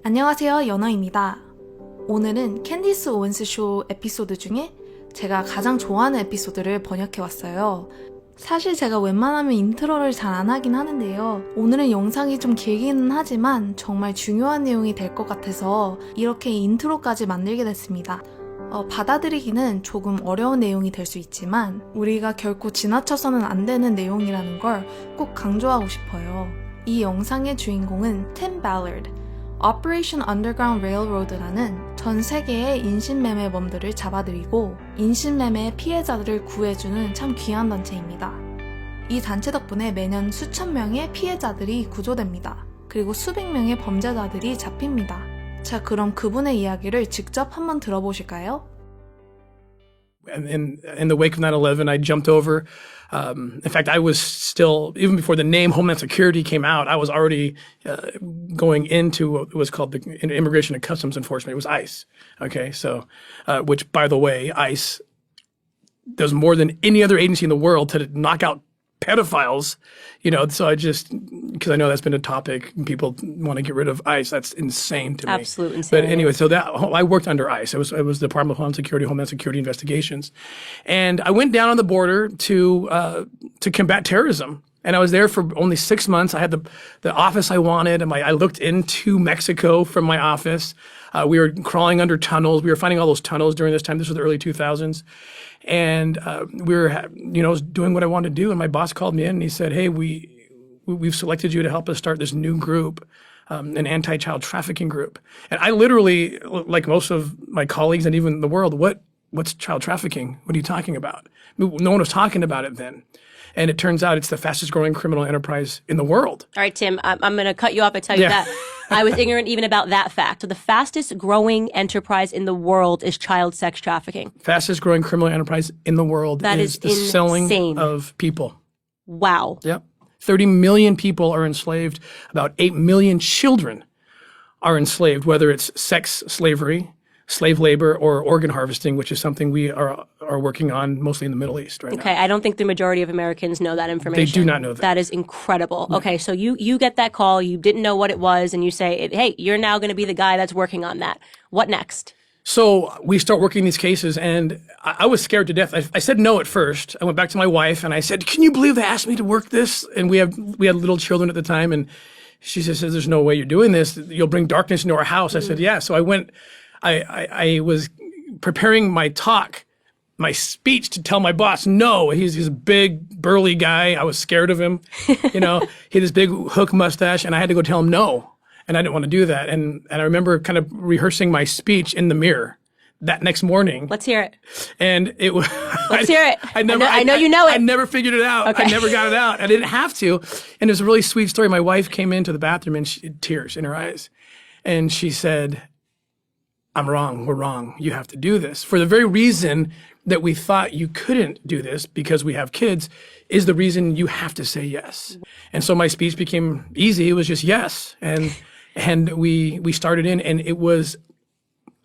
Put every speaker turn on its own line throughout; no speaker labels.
안녕하세요, 연어입니다. 오늘은 캔디스 오웬스 쇼 에피소드 중에 제가 가장 좋아하는 에피소드를 번역해왔어요. 사실 제가 웬만하면 인트로를 잘 안 하긴 하는데요. 오늘은 영상이 좀 길기는 하지만 정말 중요한 내용이 될 것 같아서 이렇게 인트로까지 만들게 됐습니다. 받아들이기는 조금 어려운 내용이 될 수 있지만 우리가 결코 지나쳐서는 안 되는 내용이라는 걸 꼭 강조하고 싶어요. 이 영상의 주인공은 팀 발라드, Operation Underground Railroad라는 전 세계의 인신매매범들을 잡아들이고 인신매매 피해자들을 구해주는 참 귀한 단체입니다. 이 단체 덕분에 매년 수천 명의 피해자들이 구조됩니다. 그리고 수백 명의 범죄자들이 잡힙니다. 자, 그럼 그분의 이야기를 직접 한번 들어보실까요?
In the wake of 9/11, I jumped over. In fact, I was still, even before the name Homeland Security came out, I was already going into what was called the Immigration and Customs Enforcement. It was ICE. Okay, so, which, by the way, ICE does more than any other agency in the world to knock out pedophiles, so because I know that's been a topic and people want to get rid of ICE. That's insane to me.
Absolute insanity.
But anyway, so I worked under ICE. I was the Department of Homeland Security Investigations. And I went down on the border to combat terrorism. And I was there for only 6 months. I had the office I wanted, and I looked into Mexico from my office. We were crawling under tunnels. We were finding all those tunnels during this time. This was the early 2000s. And we were, doing what I wanted to do. And my boss called me in and he said, "Hey, we've selected you to help us start this new group, an anti-child trafficking group." And I literally, like most of my colleagues and even the world, what's child trafficking? What are you talking about? No one was talking about it then. And it turns out it's the fastest growing criminal enterprise in the world.
All right, Tim, I'm going to cut you off and tell you that. I was ignorant even about that fact. So the fastest growing enterprise in the world is child sex trafficking.
Fastest growing criminal enterprise in the world is the selling of people.
Wow.
Yep. 30 million people are enslaved. About 8 million children are enslaved, whether it's sex slavery, slave labor, or organ harvesting, which is something we are working on mostly in the Middle East right now.
Okay, I don't think the majority of Americans know that information.
They do not know that.
That is incredible. No. Okay, so you get that call, you didn't know what it was, and you say, hey, you're now going to be the guy that's working on that. What next? So
we start working these cases, and I was scared to death. I said no at first. I went back to my wife, and I said, "Can you believe they asked me to work this?" And we had little children at the time, and she says, "There's no way you're doing this. You'll bring darkness into our house." I said, "Yeah." So I went. I was preparing my speech to tell my boss no. He's a big, burly guy. I was scared of him. He had this big hook mustache, and I had to go tell him no. And I didn't want to do that. And I remember kind of rehearsing my speech in the mirror that next morning.
Let's hear it.
And it was.
Let's hear it. I know you know it.
I never figured it out.
Okay.
I never got it out. I didn't have to. And it was a really sweet story. My wife came into the bathroom and she had tears in her eyes. And she said, "I'm wrong. We're wrong. You have to do this." For the very reason that we thought you couldn't do this because we have kids is the reason you have to say yes. And so my speech became easy. It was just yes. And we started in, and it was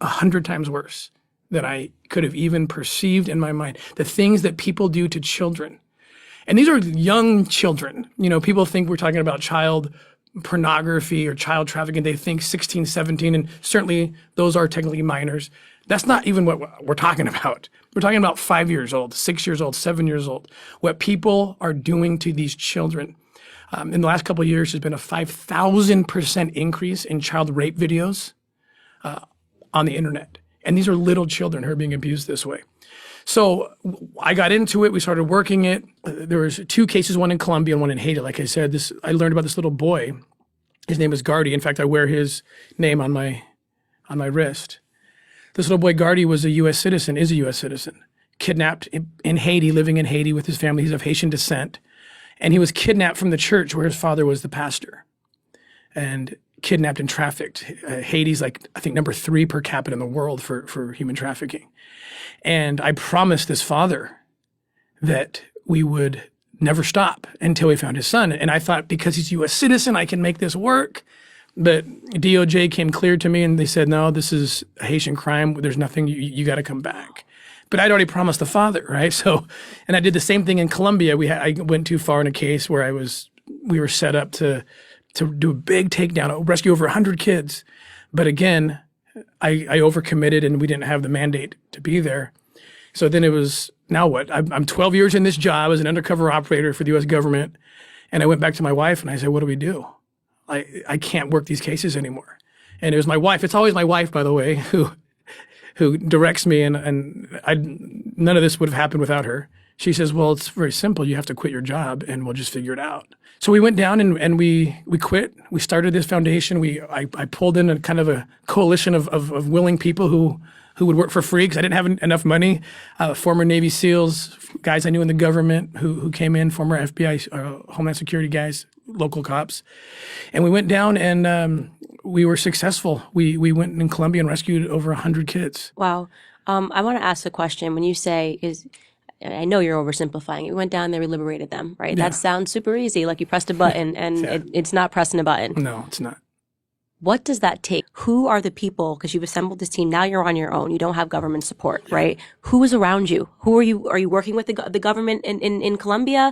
100 times worse than I could have even perceived in my mind. The things that people do to children. And these are young children. People think we're talking about child pornography or child trafficking. They think 16, 17, and certainly those are technically minors. That's not even what we're talking about. We're talking about 5 years old, 6 years old, 7 years old, what people are doing to these children. In the last couple of years, there's been a 5,000% increase in child rape videos on the internet. And these are little children who are being abused this way. So I got into it. We started working it. There was 2 cases, one in Colombia and one in Haiti. Like I said, I learned about this little boy. His name is Gardy. In fact, I wear his name on my wrist. This little boy, Gardy, is a U.S. citizen, kidnapped in Haiti, living in Haiti with his family. He's of Haitian descent. And he was kidnapped from the church where his father was the pastor, and kidnapped and trafficked. Haiti's I think number 3 per capita in the world for human trafficking. And I promised this father that we would never stop until we found his son. And I thought, because he's a U.S. citizen, I can make this work. But DOJ came clear to me and they said, "No, this is a Haitian crime. There's nothing, you got to come back." But I'd already promised the father, right? So, and I did the same thing in Colombia. I went too far in a case where we were set up to do a big takedown, rescue over 100 kids. But again, I overcommitted and we didn't have the mandate to be there. So then it was, now what? I'm 12 years in this job as an undercover operator for the U.S. government. And I went back to my wife and I said, what do we do? I can't work these cases anymore. And it was my wife. It's always my wife, by the way, who directs me. And none of this would have happened without her. She says, well, it's very simple. You have to quit your job and we'll just figure it out. So we went down and we quit. We started this foundation. I pulled in a kind of a coalition of willing people who would work for free because I didn't have enough money. Former Navy SEALs, guys I knew in the government who came in, former FBI, Homeland Security guys, local cops. And we went down and we were successful. We went in Colombia and rescued over 100 kids.
Wow. I want to ask a question. When you say I know you're oversimplifying. We went down there, we liberated them, right?
Yeah.
That sounds super easy. Like you pressed a button and
Yeah.
it's not pressing a button.
No, it's not.
What does that take? Who are the people? Because you've assembled this team. Now you're on your own. You don't have government support, right? Who is around you? Who are you? Are you working with the government in Colombia?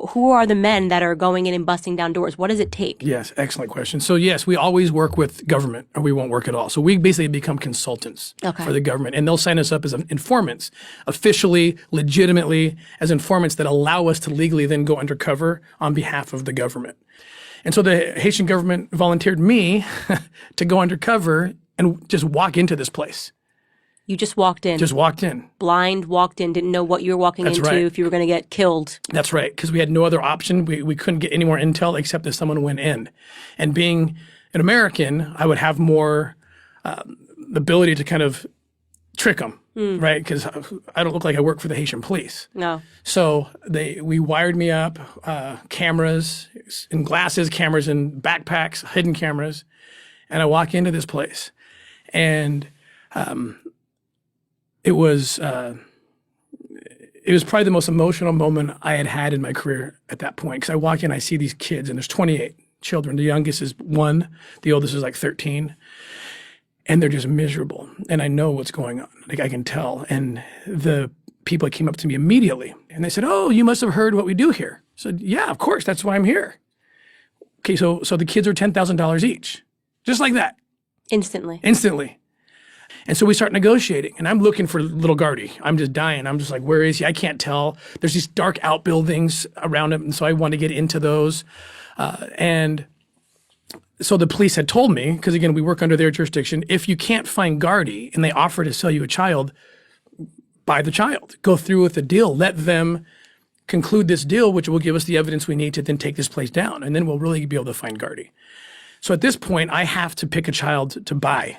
Who are the men that are going in and busting down doors? What does it take?
Yes, excellent question. So yes, we always work with government or we won't work at all. So we basically become consultants for the government and they'll sign us up as informants, officially, legitimately as informants that allow us to legally then go undercover on behalf of the government. And so the Haitian government volunteered me to go undercover and just walk into this place.
You just walked in.
Just walked in.
Blind, walked in, didn't know what you were walking
That's
into,
right.
if you were going to get killed.
That's right, because we had no other option. We couldn't get any more intel except if someone went in. And being an American, I would have more ability to kind of trick them, right? Because I don't look like I work for the Haitian police.
No.
So we wired me up, cameras and glasses, cameras in backpacks, hidden cameras, and I walk into this place, and it was probably the most emotional moment I had in my career at that point. Because I walk in, I see these kids, and there's 28 children. The youngest is 1, the oldest is like 13. And they're just miserable. And I know what's going on. Like I can tell. And the people came up to me immediately and they said, oh, you must have heard what we do here. I said, yeah, of course. That's why I'm here. Okay, so the kids are $10,000 each. Just like that.
Instantly.
And so we start negotiating. And I'm looking for little Gardy. I'm just dying. I'm just like, where is he? I can't tell. There's these dark outbuildings around him. And so I want to get into those. So the police had told me, because again, we work under their jurisdiction, if you can't find Gardy and they offer to sell you a child, buy the child. Go through with the deal. Let them conclude this deal, which will give us the evidence we need to then take this place down. And then we'll really be able to find Gardy. So at this point, I have to pick a child to buy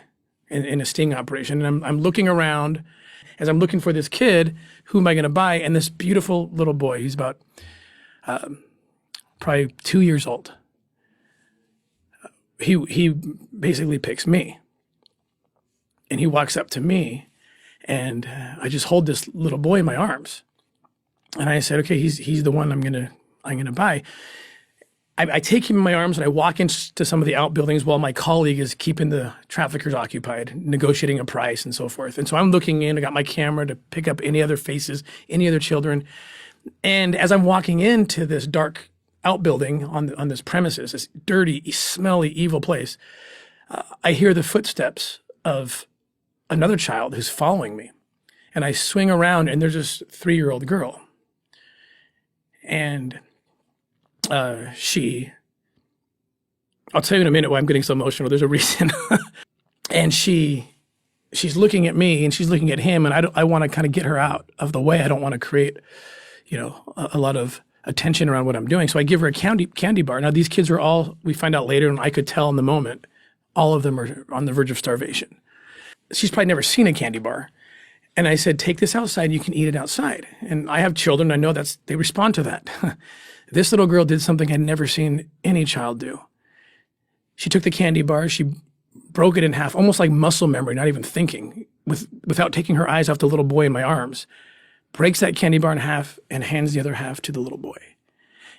in a sting operation. And I'm looking around as I'm looking for this kid, who am I going to buy? And this beautiful little boy, he's about probably 2 years old. He basically picks me, and he walks up to me, and I just hold this little boy in my arms, and I said, okay, he's the one I'm gonna buy. I take him in my arms and I walk into some of the outbuildings while my colleague is keeping the traffickers occupied, negotiating a price and so forth. And so I'm looking in. I got my camera to pick up any other faces, any other children, and as I'm walking into this dark outbuilding on this premises, this dirty, smelly, evil place, I hear the footsteps of another child who's following me. And I swing around and there's this 3-year-old girl. And I'll tell you in a minute why I'm getting so emotional. There's a reason. And she's looking at me and she's looking at him, and I want to kind of get her out of the way. I don't want to create, a lot of attention around what I'm doing. So I give her a candy bar. Now these kids are all, we find out later, and I could tell in the moment, all of them are on the verge of starvation. She's probably never seen a candy bar. And I said, take this outside, you can eat it outside. And I have children, I know they respond to that. This little girl did something I'd never seen any child do. She took the candy bar, she broke it in half, almost like muscle memory, not even thinking, without taking her eyes off the little boy in my arms, breaks that candy bar in half and hands the other half to the little boy.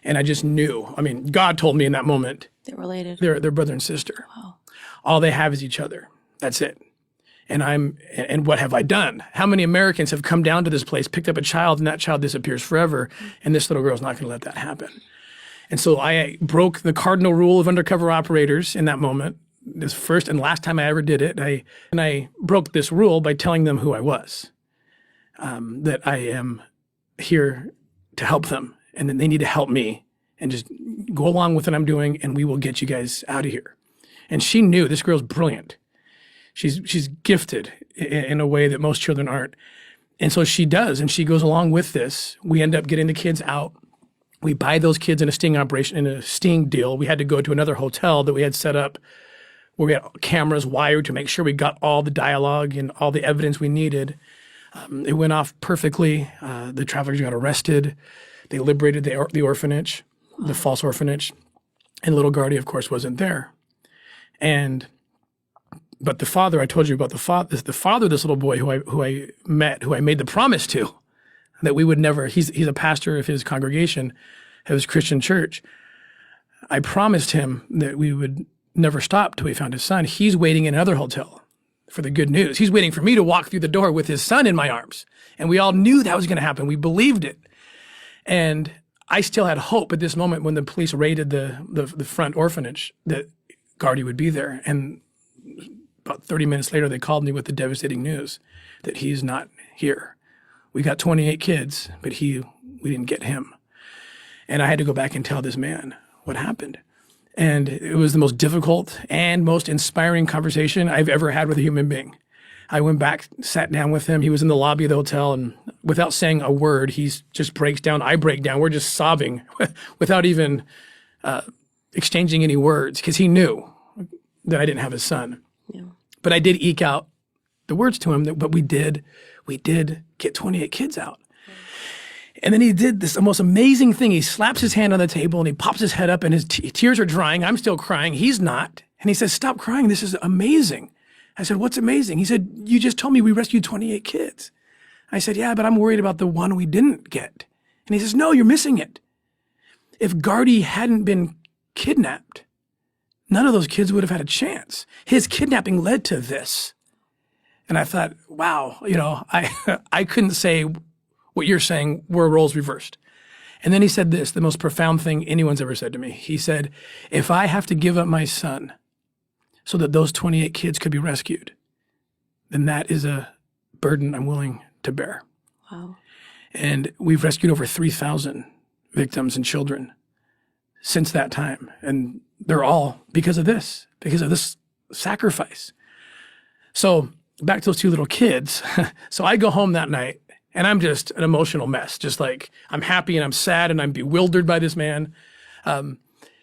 And I just knew, God told me in that moment.
They're related.
They're brother and sister.
Wow.
All they have is each other. That's it. And what have I done? How many Americans have come down to this place, picked up a child, and that child disappears forever, and this little girl's not going to let that happen. And so I broke the cardinal rule of undercover operators in that moment. this first and last time I ever did it, I broke this rule by telling them who I was, that I am here to help them, and then they need to help me, and just go along with what I'm doing, and we will get you guys out of here. And she knew this girl's brilliant. She's gifted in a way that most children aren't. And so she does, and she goes along with this. We end up getting the kids out. We buy those kids in a sting operation, in a sting deal. We had to go to another hotel that we had set up where we had cameras wired to make sure we got all the dialogue and all the evidence we needed. It went off perfectly. The traffickers got arrested. They liberated the orphanage, the false orphanage. And little Gardy, of course, wasn't there. But the father, I told you about the father of this little boy who I met, who I made the promise to, that we would never, he's a pastor of his congregation, of his Christian church. I promised him that we would never stop till we found his son. He's waiting in another hotel for the good news. He's waiting for me to walk through the door with his son in my arms. And we all knew that was going to happen. We believed it. And I still had hope at this moment when the police raided the front orphanage that Gardy would be there. And about 30 minutes later, they called me with the devastating news that he's not here. We got 28 kids, but we didn't get him. And I had to go back and tell this man what happened. And it was the most difficult and most inspiring conversation I've ever had with a human being. I went back, sat down with him. He was in the lobby of the hotel, and without saying a word, he just breaks down. I break down. We're just sobbing without even exchanging any words, because he knew that I didn't have his son.
Yeah.
But I did eke out the words to him. But we did get 28 kids out. And then he did this most amazing thing. He slaps his hand on the table and he pops his head up, and his tears are drying. I'm still crying. He's not. And he says, "Stop crying. This is amazing." I said, "What's amazing?" He said, "You just told me we rescued 28 kids." I said, "Yeah, but I'm worried about the one we didn't get." And he says, "No, you're missing it. If Gardy hadn't been kidnapped, none of those kids would have had a chance. His kidnapping led to this." And I thought, wow, I couldn't say what you're saying were roles reversed. And then he said this, the most profound thing anyone's ever said to me. He said, "If I have to give up my son so that those 28 kids could be rescued, then that is a burden I'm willing to bear."
Wow.
And we've rescued over 3,000 victims and children since that time. And they're all because of this sacrifice. So back to those two little kids. So I go home that night, and I'm just an emotional mess. Just like, I'm happy and I'm sad and I'm bewildered by this man.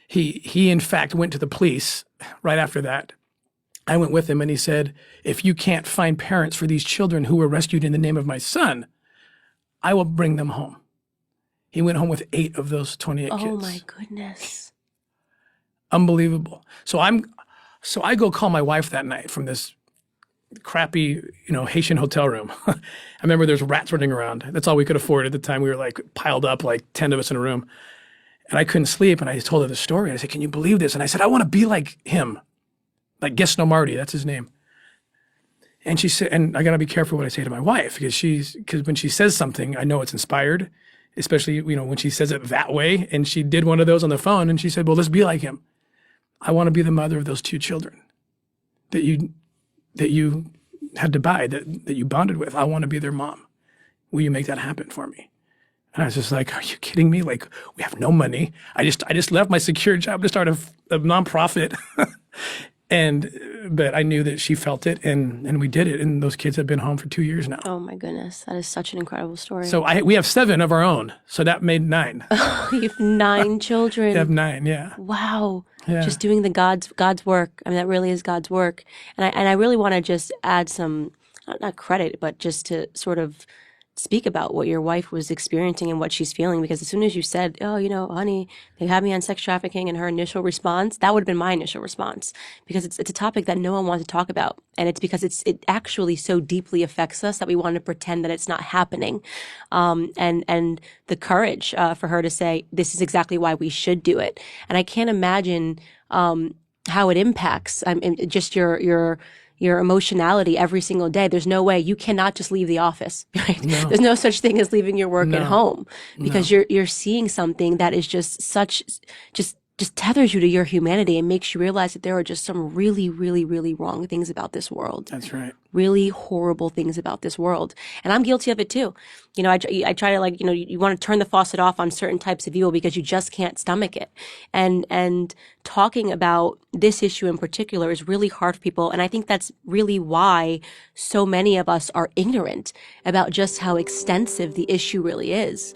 He in fact went to the police right after that. I went with him, and he said, "If you can't find parents for these children who were rescued in the name of my son, I will bring them home." He went home with 8 of those 28 kids.
Oh my goodness.
Unbelievable. So I go call my wife that night from this crappy, Haitian hotel room. I remember there's rats running around. That's all we could afford at the time. We were like piled up, like 10 of us in a room. And I couldn't sleep. And I told her the story. I said, "Can you believe this?" And I said, "I want to be like him, like Gesno Marty." That's his name. And she said, and I got to be careful what I say to my wife, because when she says something, I know it's inspired, especially, when she says it that way. And she did one of those on the phone, and she said, "Well, let's be like him. I want to be the mother of those 2 children that you had to buy, that you bonded with. I want to be their mom. Will you make that happen for me?" And I was just like, "Are you kidding me? Like, we have no money. I just left my secure job to start a nonprofit." But I knew that she felt it, and we did it. And those kids have been home for 2 years now.
Oh my goodness. That is such an incredible story.
So we have 7 of our own. So that made 9.
You have 9 children.
We have 9, yeah.
Wow.
Yeah.
Just doing the God's work. I mean, that really is God's work. And I really want to just add some, not credit, but just to sort of speak about what your wife was experiencing and what she's feeling. Because as soon as you said, "Oh, honey, they had me on sex trafficking," and her initial response, that would have been my initial response. Because it's a topic that no one wants to talk about. And it's because it actually so deeply affects us that we want to pretend that it's not happening. And the courage for her to say, "This is exactly why we should do it." And I can't imagine how it impacts just your emotionality every single day. There's no way. You cannot just leave the office, right?
No.
There's no such thing as leaving your work at home, because
No.
you're seeing something that is just just tethers you to your humanity and makes you realize that there are just some really, really, really wrong things about this world.
That's right.
Really horrible things about this world. And I'm guilty of it too. You know, I try to, like, you know, you want to turn the faucet off on certain types of evil because you just can't stomach it. And talking about this issue in particular is really hard for people. And I think that's really why so many of us are ignorant about just how extensive the issue really is.